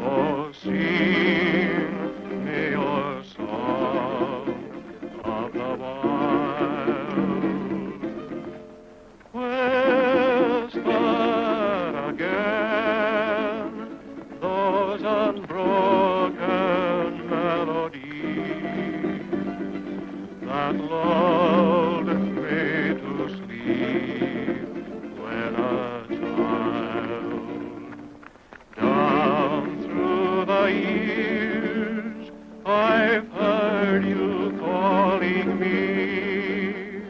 Oh, sing me your song of the wild. Whisper again those unbroken melodies that lulled me to sleep when a child. Down through the years I've heard you calling me,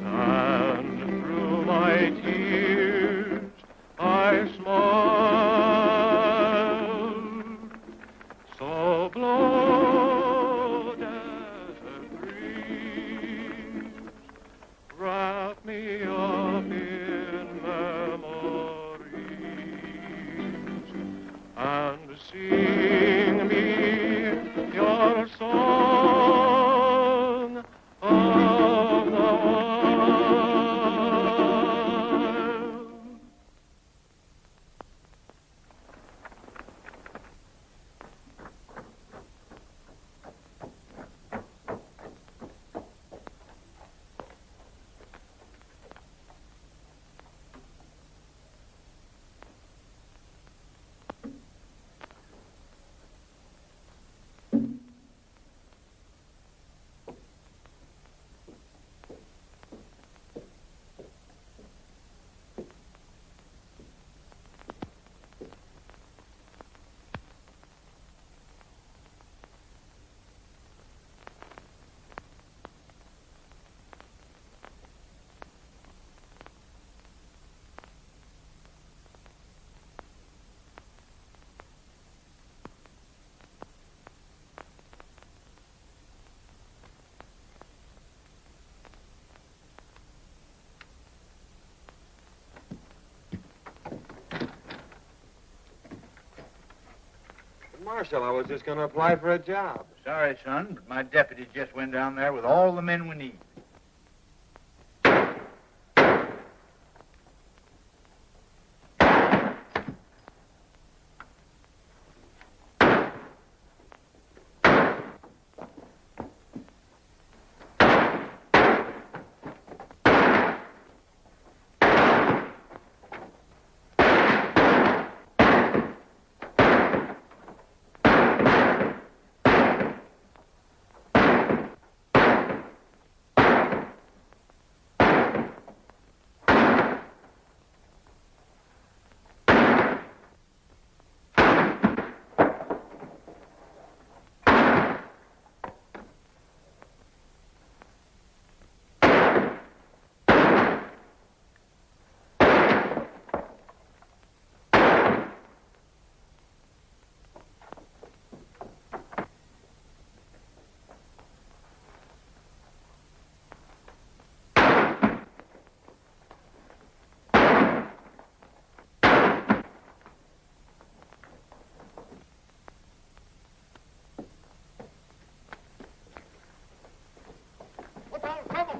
and through my tears I smiled. So blow, desert breeze, wrap me up in memories, and sing me your song of the wild. Marshal, I was just going to apply for a job. Sorry, son, but my deputy just went down there with all the men we need.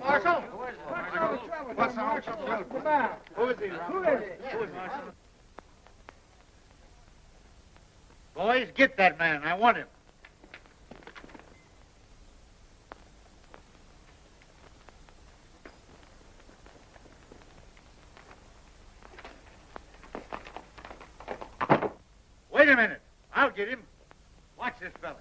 Marshal? What's the trouble? Who is he, Marshal? Boys, get that man. I want him. Wait a minute. I'll get him. Watch this fella.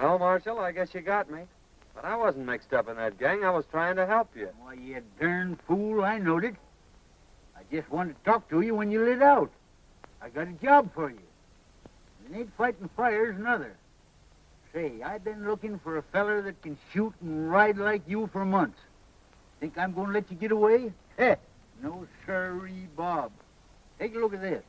Well, Marshal, I guess you got me. But I wasn't mixed up in that gang. I was trying to help you. Why, you darn fool, I knowed it. I just wanted to talk to you when you lit out. I got a job for you. It ain't fighting fires, nother. Say, I've been looking for a feller that can shoot and ride like you for months. Think I'm going to let you get away? Heh, no sirree, Bob. Take a look at this.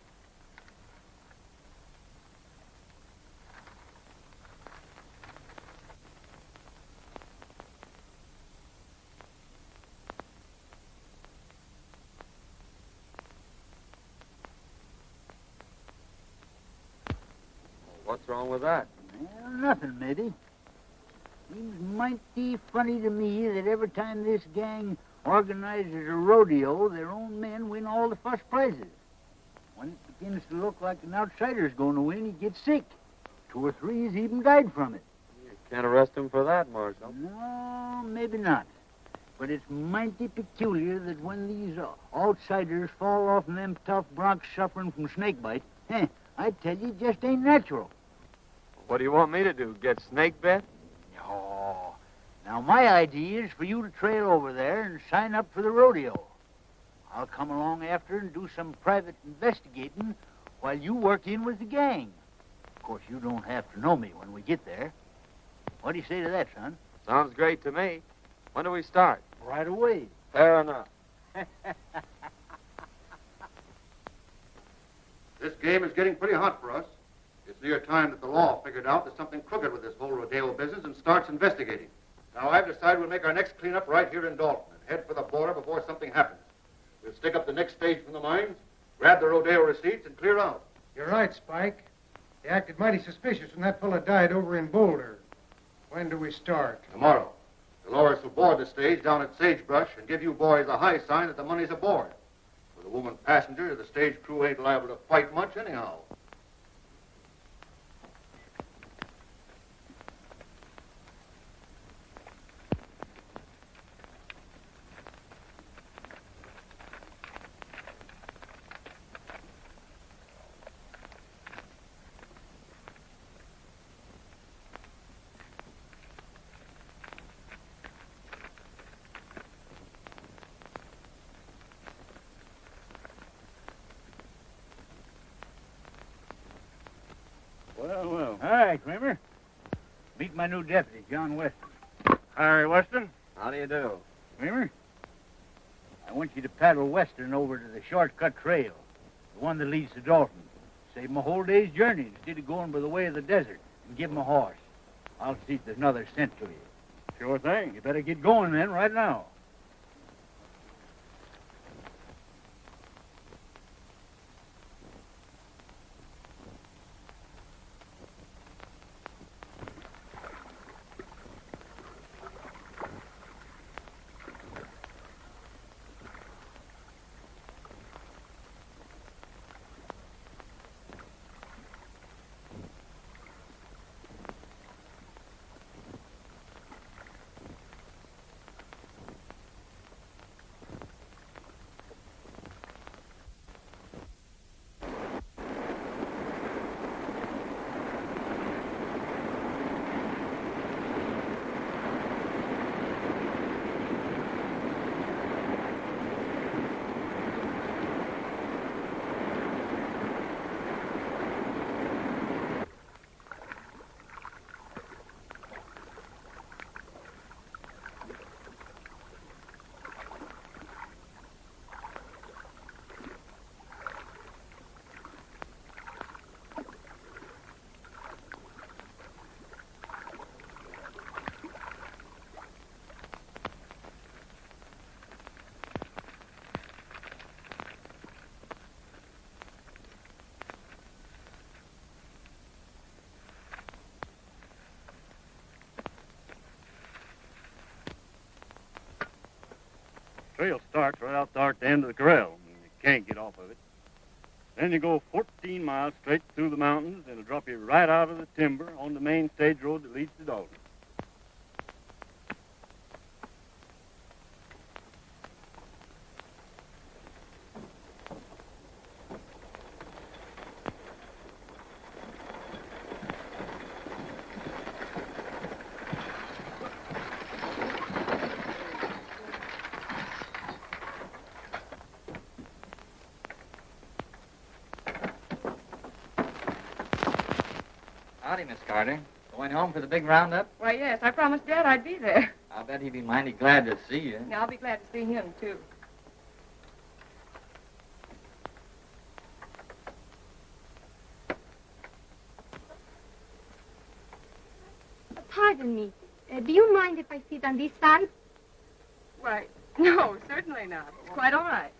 What's wrong with that? Well, nothing, matey. Seems mighty funny to me that every time this gang organizes a rodeo, their own men win all the first prizes. When it begins to look like an outsider's going to win, he gets sick. 2 or 3 has even died from it. You can't arrest him for that, Marshal. No, maybe not. But it's mighty peculiar that when these outsiders fall off of them tough broncs suffering from snakebite, I tell you, it just ain't natural. What do you want me to do, get snake bit? No. Now, my idea is for you to trail over there and sign up for the rodeo. I'll come along after and do some private investigating while you work in with the gang. Of course, you don't have to know me when we get there. What do you say to that, son? Sounds great to me. When do we start? Right away. Fair enough. This game is getting pretty hot for us. It's near time that the law figured out there's something crooked with this whole rodeo business and starts investigating. Now, I've decided we'll make our next cleanup right here in Dalton and head for the border before something happens. We'll stick up the next stage from the mines, grab the rodeo receipts, and clear out. You're right, Spike. They acted mighty suspicious when that fella died over in Boulder. When do we start? Tomorrow. The lawyers will board the stage down at Sagebrush and give you boys a high sign that the money's aboard. With a woman passenger, the stage crew ain't liable to fight much anyhow. Well. Hi, Kramer. Meet my new deputy, John Weston. Hi, Weston. How do you do? Kramer, I want you to paddle Western over to the shortcut trail, the one that leads to Dalton. Save him a whole day's journey instead of going by the way of the desert, and give him a horse. I'll see if there's another cent to you. Sure thing. You better get going then, right now. Trail starts right out there at the end of the corral. You can't get off of it. Then you go 14 miles straight through the mountains, and it'll drop you right out of the timber on the main stage road that leads to Dalton. Howdy, Miss Carter. Going home for the big roundup? Why, yes, I promised Dad I'd be there. I'll bet he'd be mighty glad to see you. Yeah, I'll be glad to see him, too. Pardon me. Do you mind if I sit on this side? Why, no, certainly not. It's quite all right.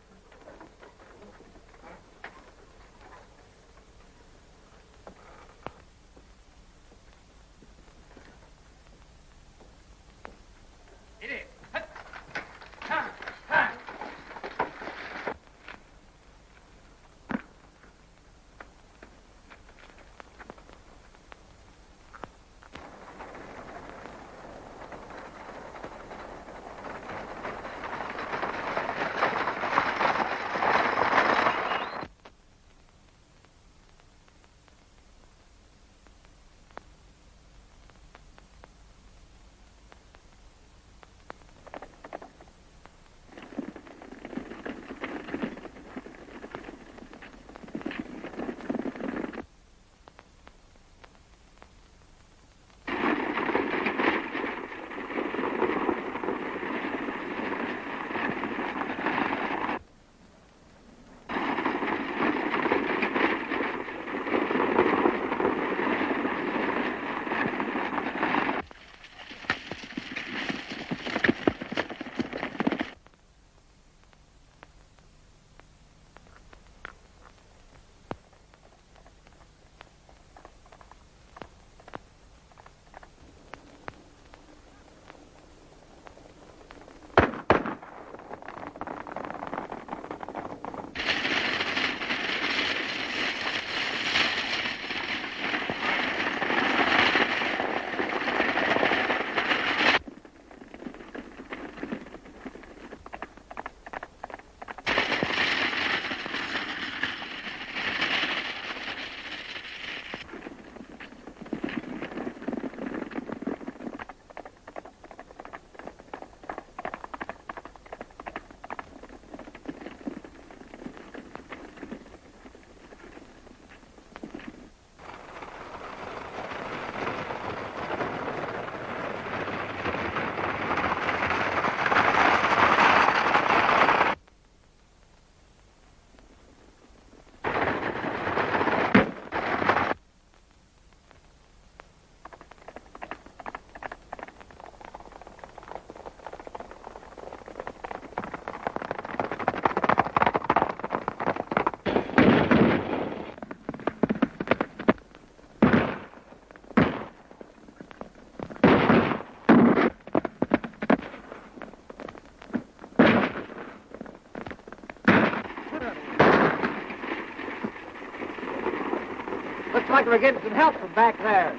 Looks like we're getting some help from back there.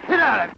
Get out of it.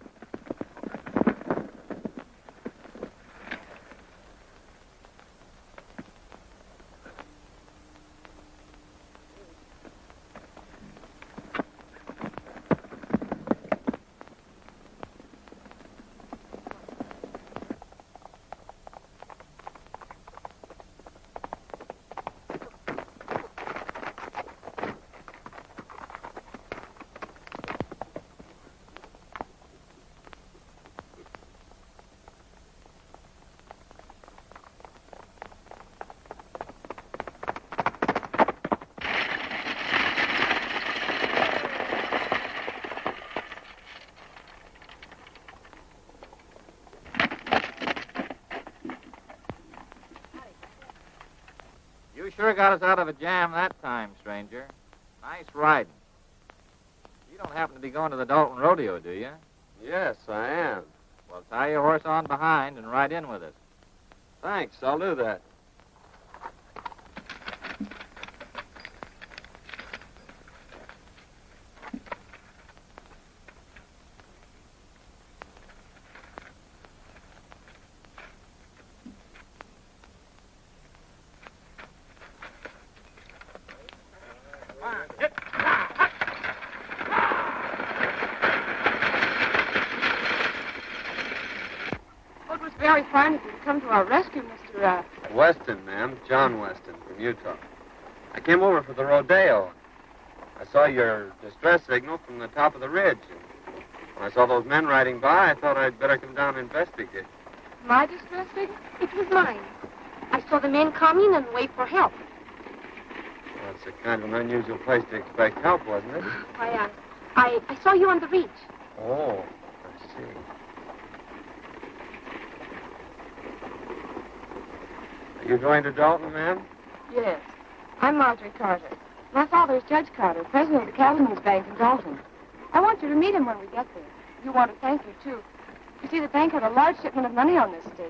You sure got us out of a jam that time, stranger. Nice riding. You don't happen to be going to the Dalton Rodeo, do you? Yes, I am. Well, tie your horse on behind and ride in with us. Thanks, I'll do that. Well, it was very fine of you to come to our rescue, Mr. Weston, ma'am. John Weston from Utah. I came over for the rodeo. I saw your distress signal from the top of the ridge. And when I saw those men riding by, I thought I'd better come down and investigate. My distress signal? It was mine. I saw the men coming and wait for help. Well, it's a kind of an unusual place to expect help, wasn't it? I saw you on the reach. Oh, I see. Are you going to Dalton, ma'am? Yes. I'm Marjorie Carter. My father is Judge Carter, president of the Cattlemen's Bank in Dalton. I want you to meet him when we get there. You want to thank you, too. You see, the bank had a large shipment of money on this stage.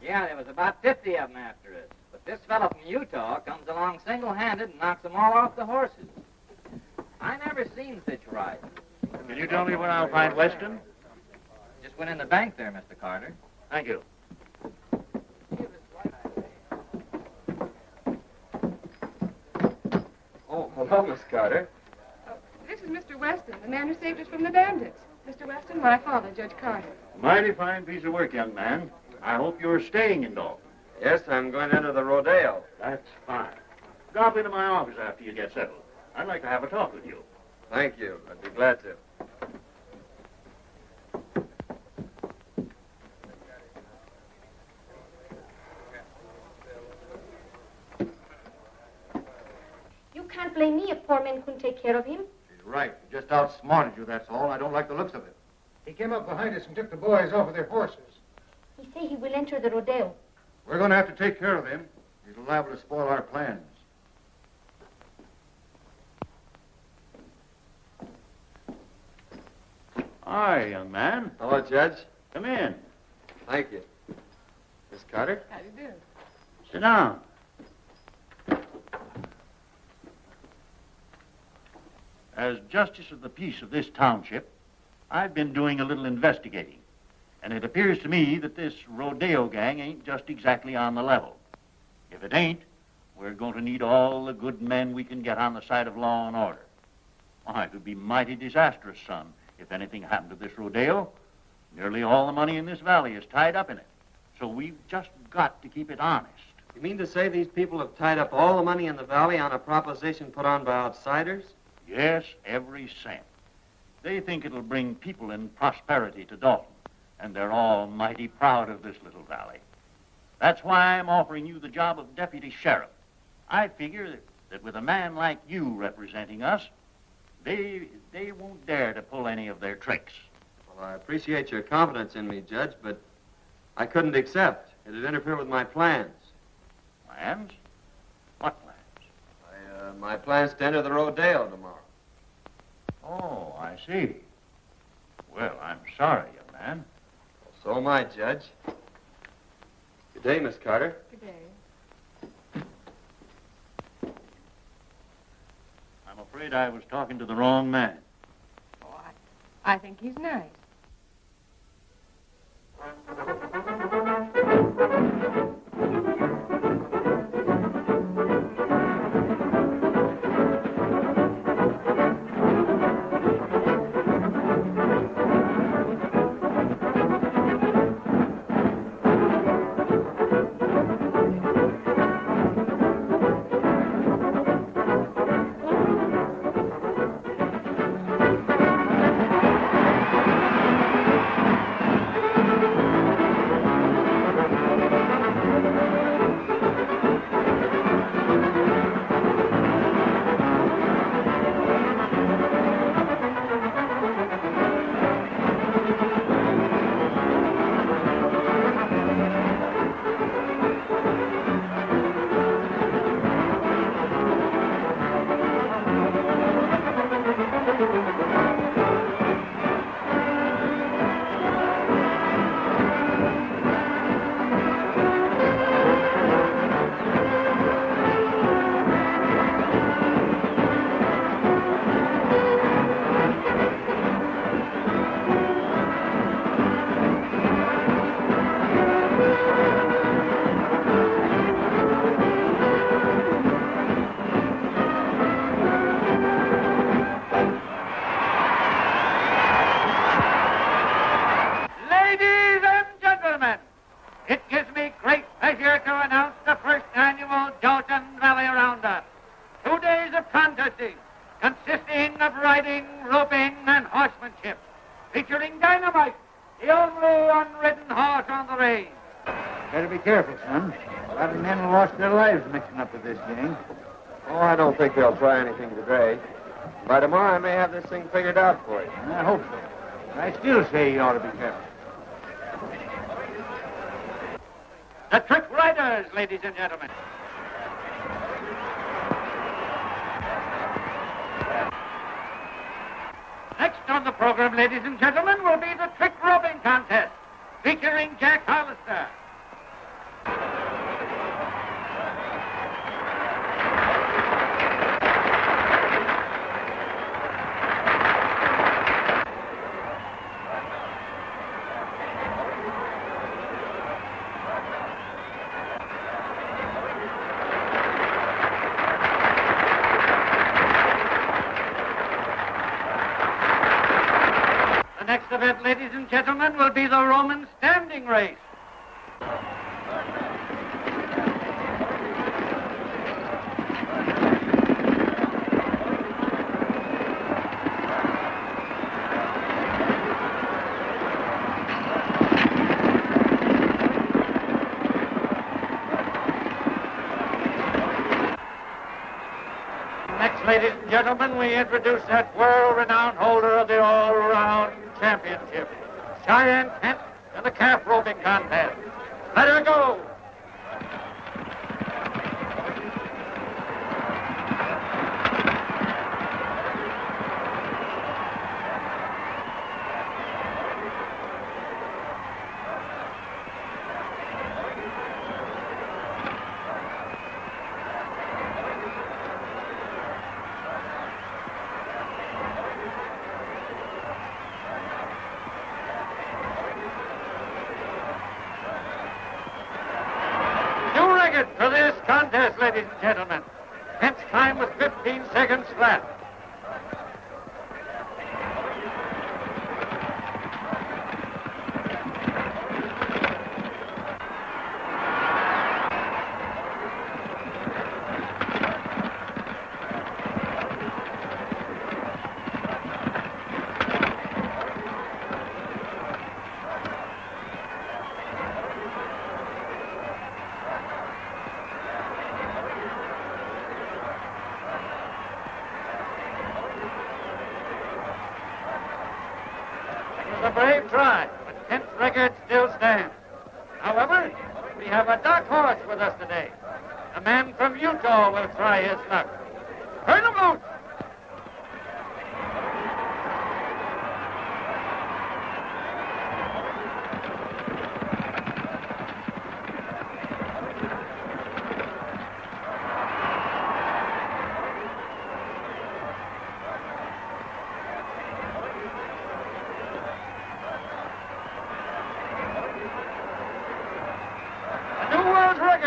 Yeah, there was about 50 of them after us. But this fellow from Utah comes along single-handed and knocks them all off the horses. I never seen such riding. Can you tell me where I'll find Weston? Just went in the bank there, Mr. Carter. Thank you. Oh, hello, Miss Carter. This is Mr. Weston, the man who saved us from the bandits. Mr. Weston, my father, Judge Carter. Mighty fine piece of work, young man. I hope you're staying in Dalton. Yes, I'm going into the rodeo. That's fine. Drop into my office after you get settled. I'd like to have a talk with you. Thank you. I'd be glad to. You can't blame me if poor men couldn't take care of him. She's right. He just outsmarted you, that's all. I don't like the looks of it. He came up behind us and took the boys off of their horses. He say he will enter the rodeo. We're going to have to take care of him. He's liable to spoil our plans. Hi, young man. Hello, Judge. Come in. Thank you. Miss Carter? How do you do? Sit down. As justice of the peace of this township, I've been doing a little investigating. And it appears to me that this rodeo gang ain't just exactly on the level. If it ain't, we're going to need all the good men we can get on the side of law and order. Why, it would be mighty disastrous, son, if anything happened to this rodeo. Nearly all the money in this valley is tied up in it. So we've just got to keep it honest. You mean to say these people have tied up all the money in the valley on a proposition put on by outsiders? Yes, every cent. They think it'll bring people and prosperity to Dalton, and they're all mighty proud of this little valley. That's why I'm offering you the job of deputy sheriff. I figure that with a man like you representing us, they won't dare to pull any of their tricks. Well, I appreciate your confidence in me, Judge, but I couldn't accept. It'd interfere with my plans. Plans? What plans? My plans to enter the rodeo tomorrow. Oh, I see. Well, I'm sorry, young man. So am I, Judge. Good day, Miss Carter. Good day. I'm afraid I was talking to the wrong man. Oh, I think he's nice. riding, roping, and horsemanship, featuring Dynamite, the only unridden horse on the range. Better be careful, son. A lot of men have lost their lives mixing up with this gang. Oh, I don't think they'll try anything today. By tomorrow, I may have this thing figured out for you. I hope so. But I still say you ought to be careful. The Trick Riders, ladies and gentlemen. Next on the program, ladies and gentlemen, will be the trick roping contest, featuring Jack Hollister. The next event, ladies and gentlemen, will be the Roman standing race. Next, ladies and gentlemen, we introduce that world-renowned holder of the all-round championship, Cheyenne Kent, in the calf roping contest. Let her go! For this contest, ladies and gentlemen. Kent's time was 15 seconds flat. A brave try, but Kent's record still stands. However, we have a dark horse with us today. A man from Utah will try his luck. Turn him loose!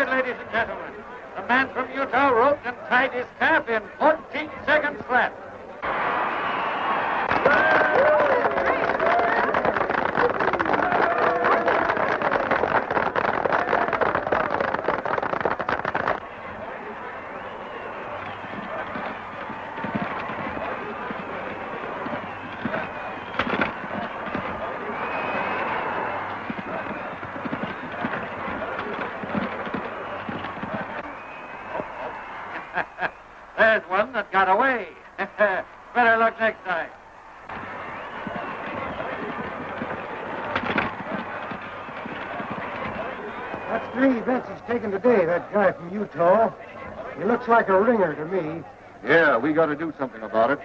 Ladies and gentlemen, the man from Utah roped and tied his calf in 14 seconds flat. There's one that got away. Better luck next time. That's 3 events he's taken today, that guy from Utah. He looks like a ringer to me. Yeah, we got to do something about it.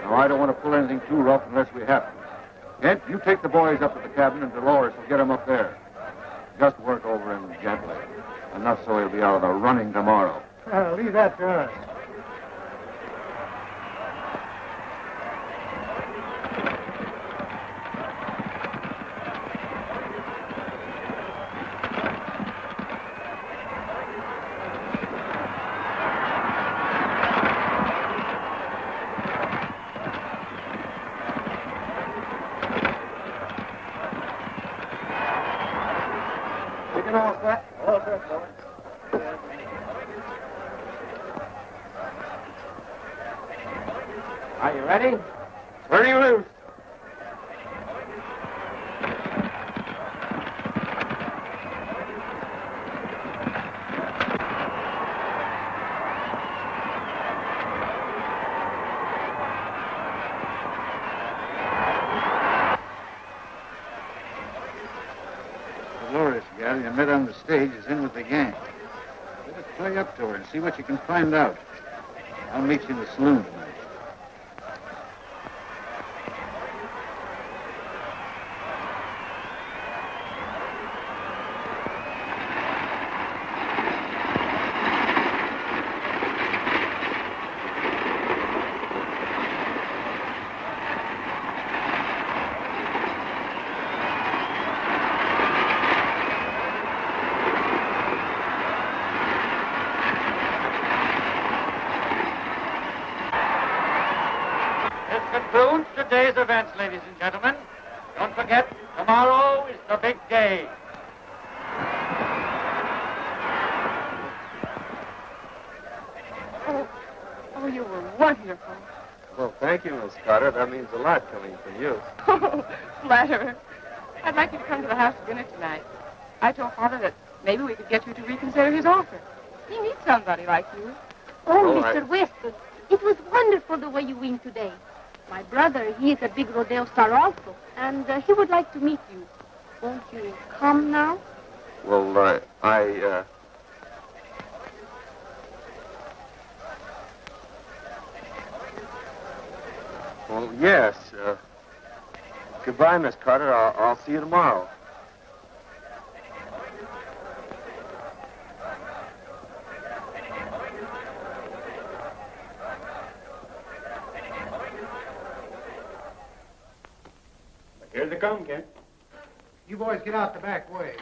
Now, I don't want to pull anything too rough unless we have to. Kent, you take the boys up to the cabin, and Dolores will get him up there. Just work over him gently. Enough so he'll be out of the running tomorrow. Leave that to us. Are you ready? Turning loose. Dolores, gal, you met on the stage, is in with the gang. Let us play up to her and see what you can find out. I'll meet you in the saloon tonight. Concludes today's events, ladies and gentlemen. Don't forget, tomorrow is the big day. Oh, you were wonderful. Well, thank you, Miss Carter. That means a lot coming from you. Oh, flatterer. I'd like you to come to the house for dinner tonight. I told Father that maybe we could get you to reconsider his offer. He needs somebody like you. Oh, Oh, Mr. Weston, it was wonderful the way you win today. My brother, he is a big rodeo star also, and he would like to meet you. Won't you come now? Well, Well, yes. Goodbye, Miss Carter. I'll see you tomorrow. Here they come, Kent. You boys get out the back way.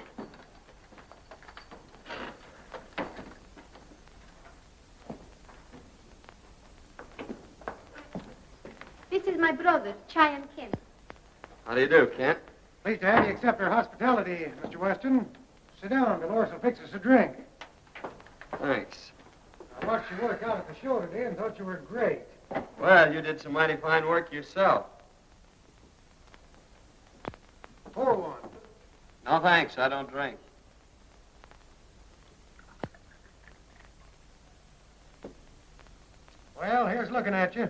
This is my brother, Cheyenne Kent. How do you do, Kent? Pleased to have you accept our hospitality, Mr. Weston. Sit down. Dolores will fix us a drink. Thanks. I watched you work out at the show today and thought you were great. Well, you did some mighty fine work yourself. Pour one. No, thanks. I don't drink. Well, here's looking at you.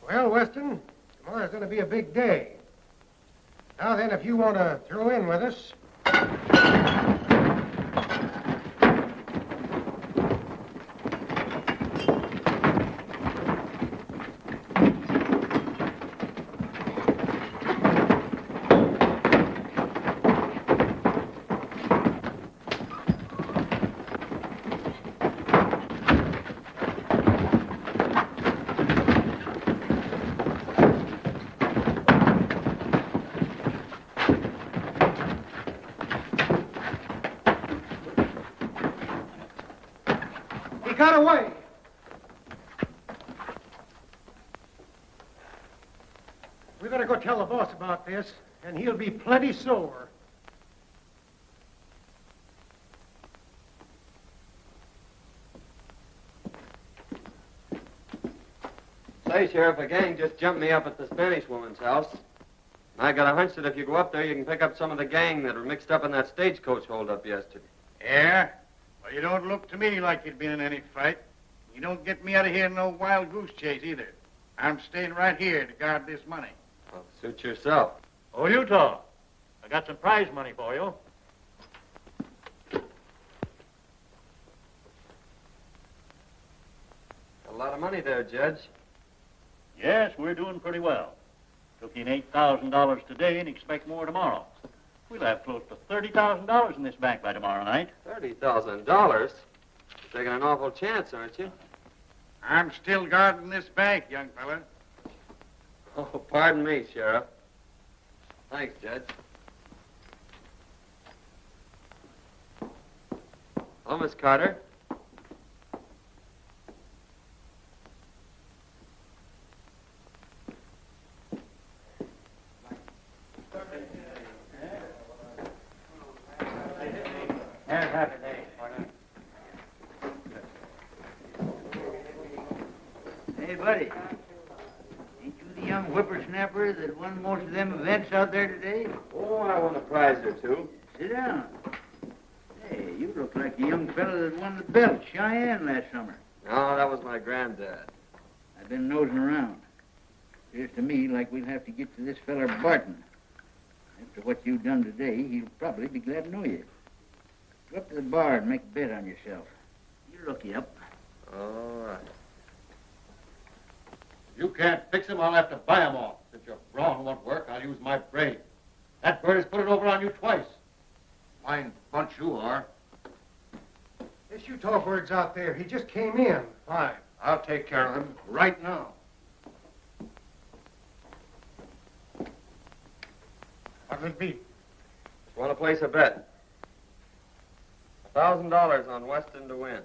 Well, Weston, tomorrow's going to be a big day. Now then, if you want to throw in with us... Got away. We better go tell the boss about this, and he'll be plenty sore. Say, Sheriff, a gang just jumped me up at the Spanish woman's house. I got a hunch that if you go up there, you can pick up some of the gang that were mixed up in that stagecoach holdup yesterday. Yeah? Well, you don't look to me like you'd been in any fight. You don't get me out of here in no wild goose chase either. I'm staying right here to guard this money. Well, suit yourself. Oh, Utah, I got some prize money for you. A lot of money there, Judge. Yes, we're doing pretty well. Took in $8,000 today and expect more tomorrow. We'll have close to $30,000 in this bank by tomorrow night. $30,000? You're taking an awful chance, aren't you? I'm still guarding this bank, young fella. Oh, pardon me, Sheriff. Thanks, Judge. Hello, Miss Carter. feller that won most of them events out there today? Oh, I won a prize or two. Sit down. Hey, you look like the young fella that won the belt, Cheyenne, last summer. No, that was my granddad. I've been nosing around. Appears to me like we'll have to get to this feller Barton. After what you've done today, he'll probably be glad to know you. Go up to the bar and make a bet on yourself. You look you up. All right. If you can't fix him, I'll have to buy him off. Since your brawn won't work, I'll use my brain. That bird has put it over on you twice. Fine bunch you are. This Utah bird's out there. He just came in. Fine. I'll take care of him right now. What'll it be? Just want to place a bet. $1,000 on Weston to win.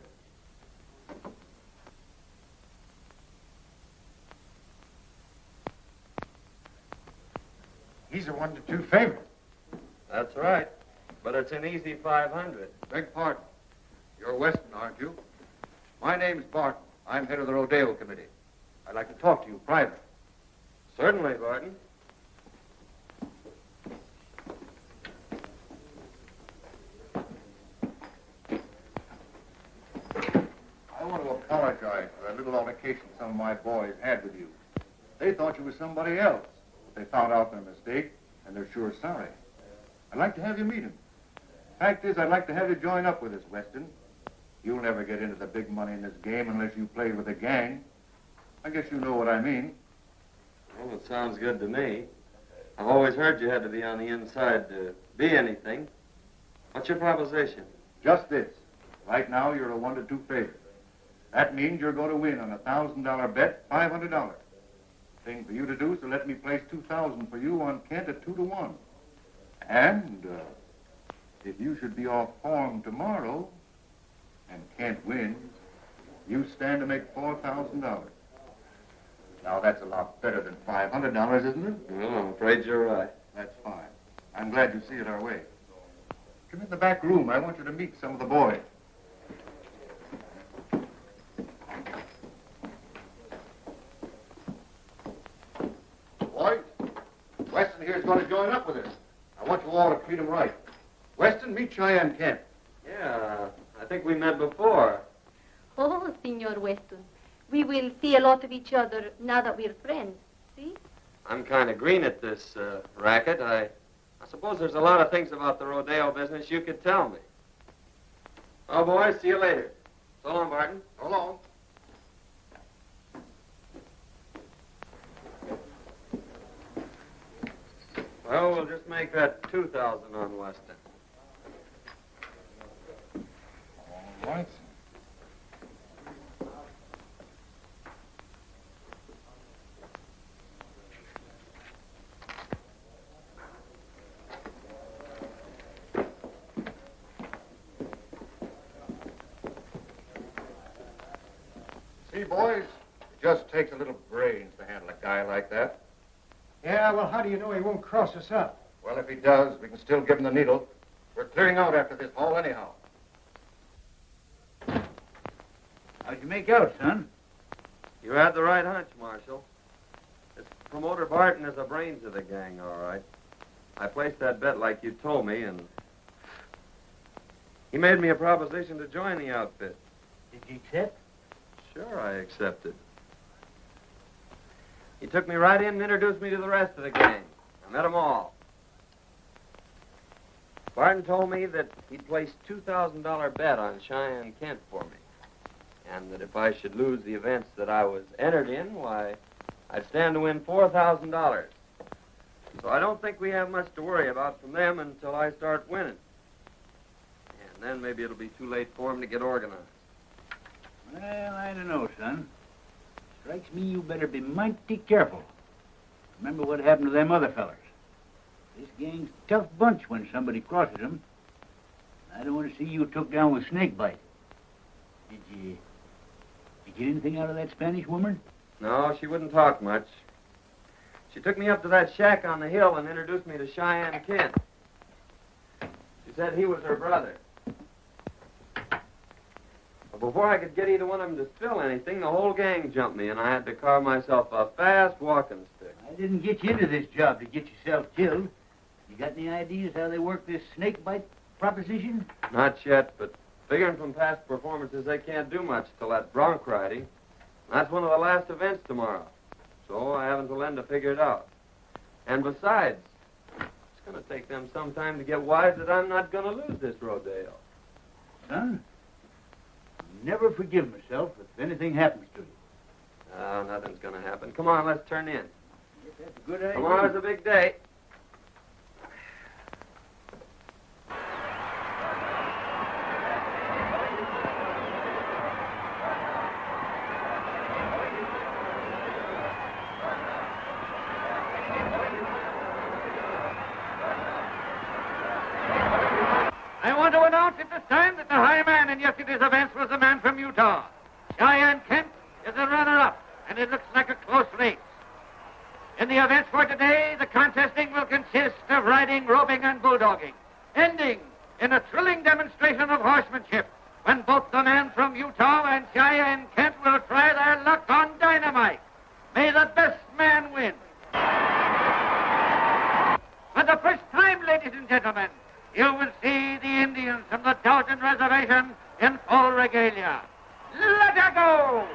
He's a 1-2 favorite. That's right. But it's an easy 500. Beg pardon. You're Weston, aren't you? My name's Barton. I'm head of the rodeo committee. I'd like to talk to you privately. Certainly, Barton. I want to apologize for that little altercation some of my boys had with you. They thought you were somebody else. They found out their mistake, and they're sure sorry. I'd like to have you meet him. Fact is, I'd like to have you join up with us, Weston. You'll never get into the big money in this game unless you play with a gang. I guess you know what I mean. Well, it sounds good to me. I've always heard you had to be on the inside to be anything. What's your proposition? Just this. Right now, you're a 1-2 favorite. That means you're going to win on a $1,000 bet, $500. Thing for you to do is to let me place $2,000 for you on Kent at 2-1. And if you should be off form tomorrow and Kent wins, you stand to make $4,000. Now, that's a lot better than $500, isn't it? Well, I'm afraid you're right. That's fine. I'm glad you see it our way. Come in the back room. I want you to meet some of the boys. Boys, Weston here is going to join up with us. I want you all to treat him right. Weston, meet Cheyenne Kent. Yeah, I think we met before. Oh, Senor Weston. We will see a lot of each other now that we're friends. See? I'm kind of green at this racket. I suppose there's a lot of things about the rodeo business you could tell me. Oh, boys, see you later. So long, Barton. So long. Well, we'll just make that 2,000 on Weston. All right. See, boys, it just takes a little brains to handle a guy like that. Yeah, well, how do you know he won't cross us up? Well, if he does, we can still give him the needle. We're clearing out after this haul anyhow. How'd you make out, son? You had the right hunch, Marshal. This promoter Barton is the brains of the gang, all right. I placed that bet like you told me, and he made me a proposition to join the outfit. Did you accept? Sure, I accepted. He took me right in and introduced me to the rest of the gang. I met them all. Barton told me that he'd placed $2,000 bet on Cheyenne Kent for me, and that if I should lose the events that I was entered in, why, I'd stand to win $4,000. So I don't think we have much to worry about from them until I start winning. And then maybe it'll be too late for them to get organized. Well, I don't know, son. Strikes me you better be mighty careful. Remember what happened to them other fellers. This gang's a tough bunch when somebody crosses them. I don't want to see you took down with snakebite. Did you get anything out of that Spanish woman? No, she wouldn't talk much. She took me up to that shack on the hill and introduced me to Cheyenne Kent. She said he was her brother. Before I could get either one of them to spill anything, the whole gang jumped me, and I had to carve myself a fast walking stick. I didn't get you into this job to get yourself killed. You got any ideas how they work this snakebite proposition? Not yet, but figuring from past performances, they can't do much till that bronc riding. That's one of the last events tomorrow. So I haven't till then to figure it out. And besides, it's going to take them some time to get wise that I'm not going to lose this rodeo. Son, I'll never forgive myself if anything happens to you. Oh, nothing's going to happen. Come on, let's turn in. Yes, that's a good idea. Tomorrow's a big day. I want to announce at this time that the high man in yesterday's events was the man from Utah. Cheyenne Kent is the runner-up, and it looks like a close race. In the events for today, the contesting will consist of riding, roping, and bulldogging, ending in a thrilling demonstration of horsemanship when both the man from Utah and Cheyenne Kent will try their luck on dynamite. May the best man win. For the first time, ladies and gentlemen, you will see the Indians from the Dalton Reservation in full regalia. Let her go!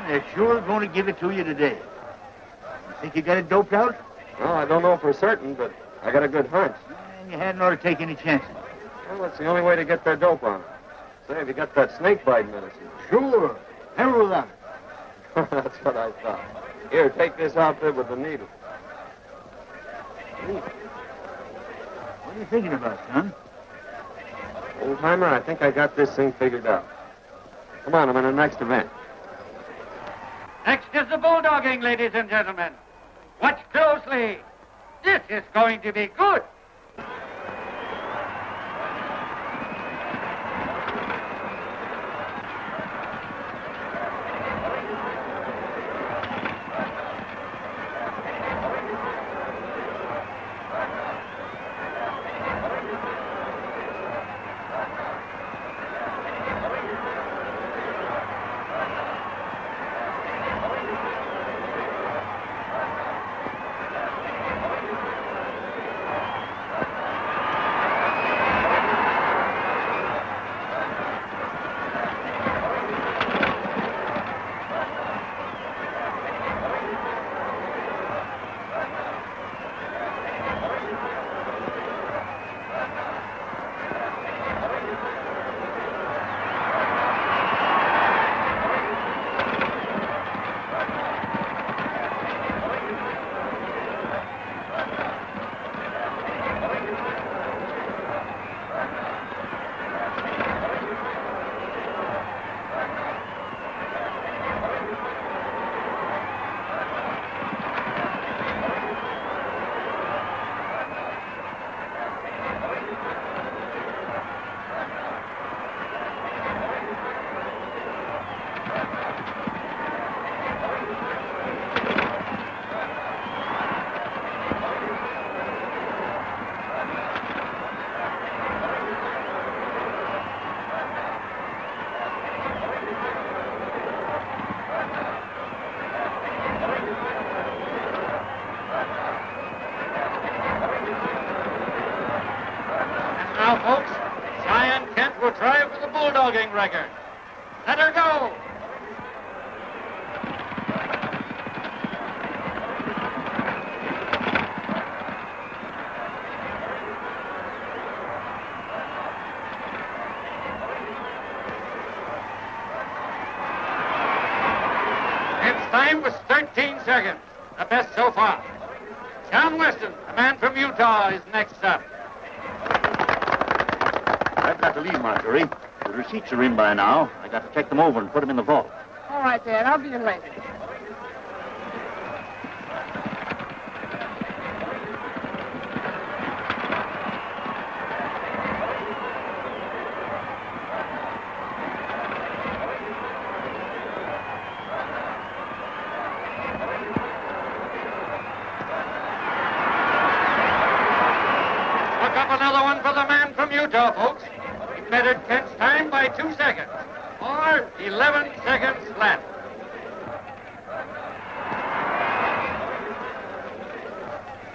They're sure going to give it to you today. You think you got it doped out? Well, I don't know for certain, but I got a good hunch. And you hadn't ought to take any chances. Well, that's the only way to get their dope on. Say, have you got that snakebite medicine? Sure. Never without it. That's what I thought. Here, take this outfit with the needle. What are you thinking about, son? Old-timer, I think I got this thing figured out. Come on, I'm in the next event. Next is the bulldogging, ladies and gentlemen. Watch closely. This is going to be good. Now, folks, Cheyenne Kent will try for the bulldogging record. Let her go. Its time was 13 seconds, the best so far. John Weston, the man from Utah, is next up. I've got the lead, Marjorie. The receipts are in by now. I got to check them over and put them in the vault. All right, Dad. I'll be in later. Look up another one for the man from Utah, folks. He bettered Kent's time by 2 seconds. Or 11 seconds flat.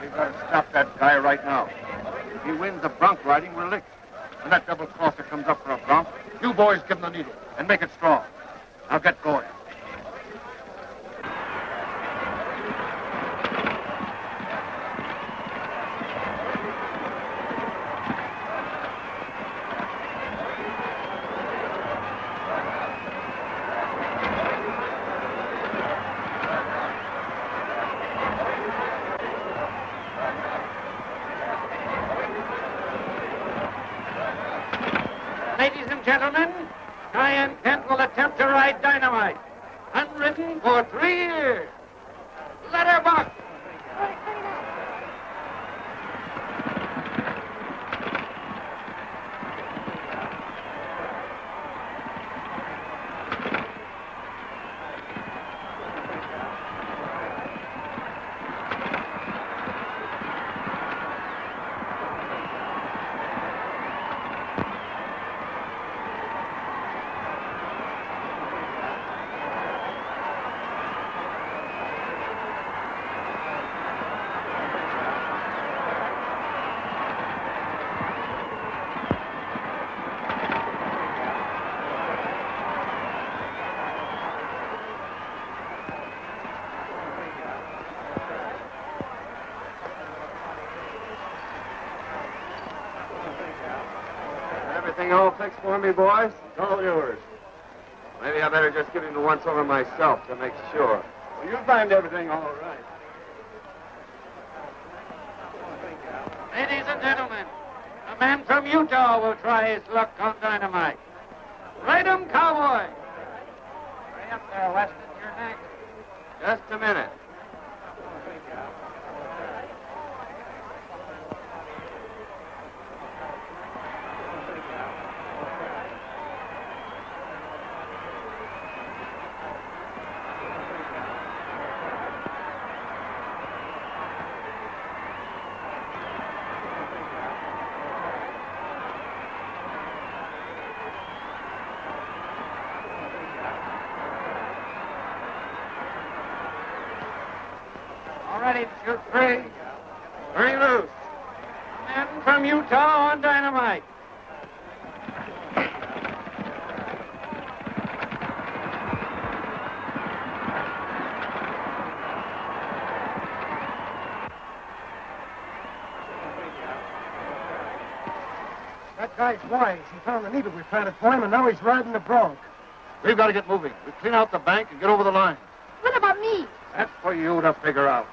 We've got to stop that guy right now. If he wins the bronc riding, we're licked. When that double crosser comes up for a bronc, you boys give him the needle and make it strong. Now get going. Ladies and gentlemen, Cheyenne Kent will attempt to ride dynamite. Unridden for 3 years. Let her buck. Everything all fixed for me, boys? It's all yours. Maybe I better just give him the once-over myself to make sure. Well, you'll find everything all right. Ladies and gentlemen, a man from Utah will try his luck on dynamite. Ride 'em, cowboy. Hurry up there, Weston. You're next. Just a minute. All ready to shoot free. Hurry loose. Man from Utah on dynamite. That guy's wise. He found the needle we planted for him, and now he's riding the bronc. We've got to get moving. We clean out the bank and get over the line. What about me? That's for you to figure out.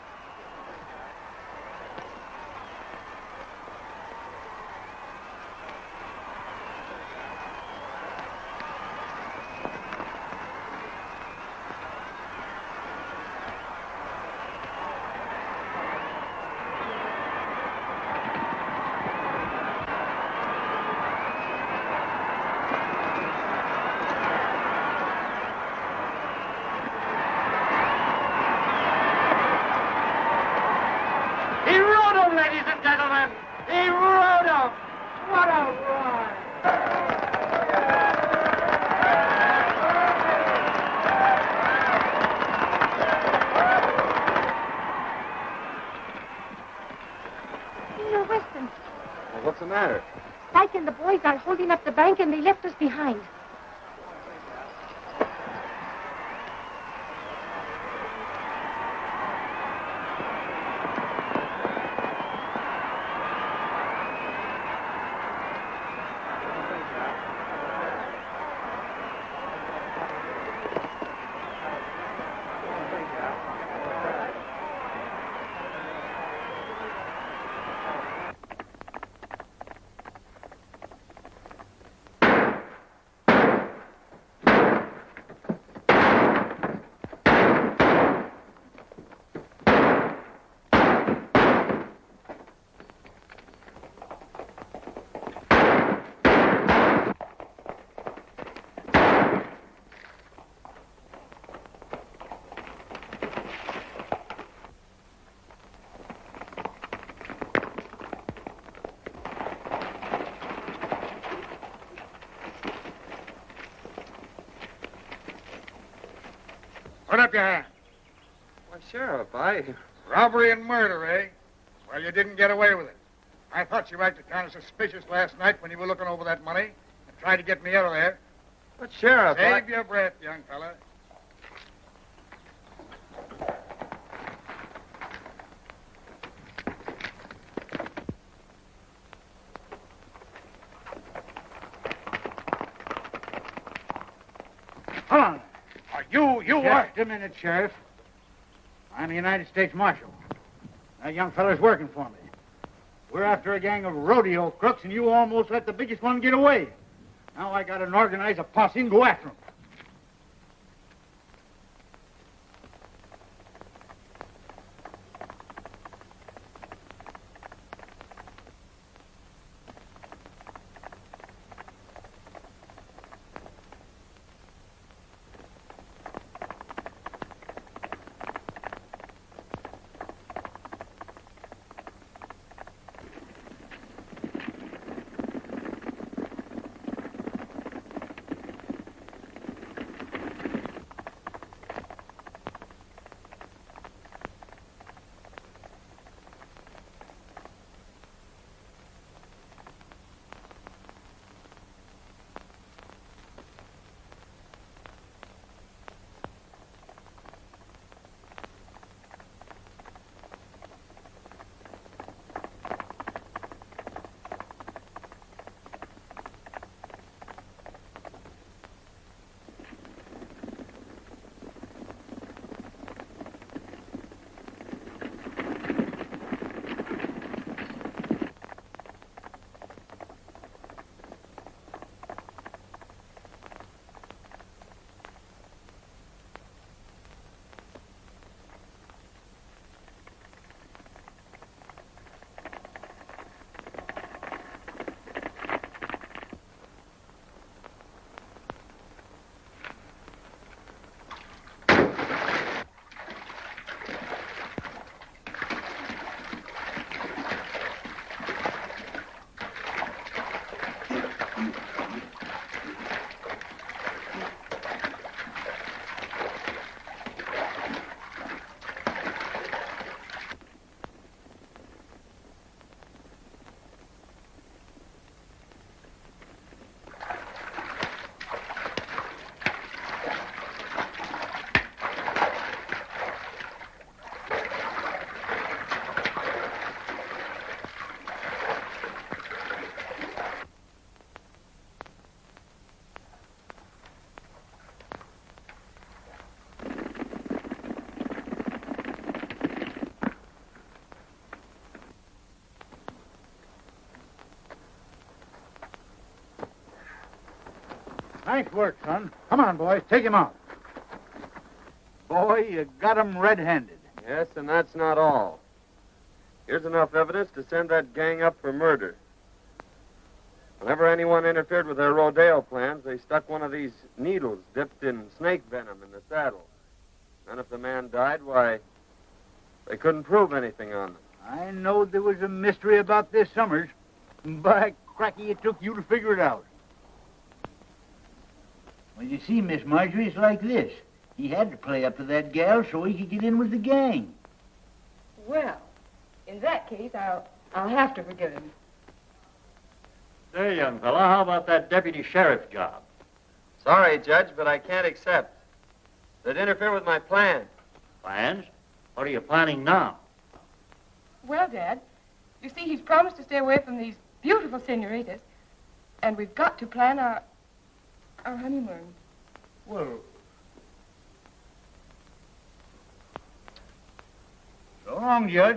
He rode 'em, ladies and gentlemen. He rode 'em. What a ride. Senor Weston, Well, what's the matter? Spike and the boys are holding up the bank, and they left us behind. Put up your hand. Why, Sheriff, I... Robbery and murder, eh? Well, you didn't get away with it. I thought you acted kind of suspicious last night when you were looking over that money and tried to get me out of there. But, Sheriff, Save your breath, young fella. Hold on. You are... Just a minute, Sheriff. I'm the United States Marshal. That young fella's working for me. We're after a gang of rodeo crooks, and you almost let the biggest one get away. Now I gotta organize a posse and go after him. Nice work, son. Come on, boys. Take him out. Boy, you got him red-handed. Yes, and that's not all. Here's enough evidence to send that gang up for murder. Whenever anyone interfered with their rodeo plans, they stuck one of these needles dipped in snake venom in the saddle. And if the man died, why, they couldn't prove anything on them. I knowed there was a mystery about this, Summers. By cracky, it took you to figure it out. Well, you see, Miss Marjorie, it's like this. He had to play up to that gal so he could get in with the gang. Well, in that case, I'll have to forgive him. Say, young fella, how about that deputy sheriff's job? Sorry, Judge, but I can't accept. They'd interfere with my plan. Plans? What are you planning now? Well, Dad, you see, he's promised to stay away from these beautiful senoritas, and we've got to plan our honeymoon. Well, so long, Judge.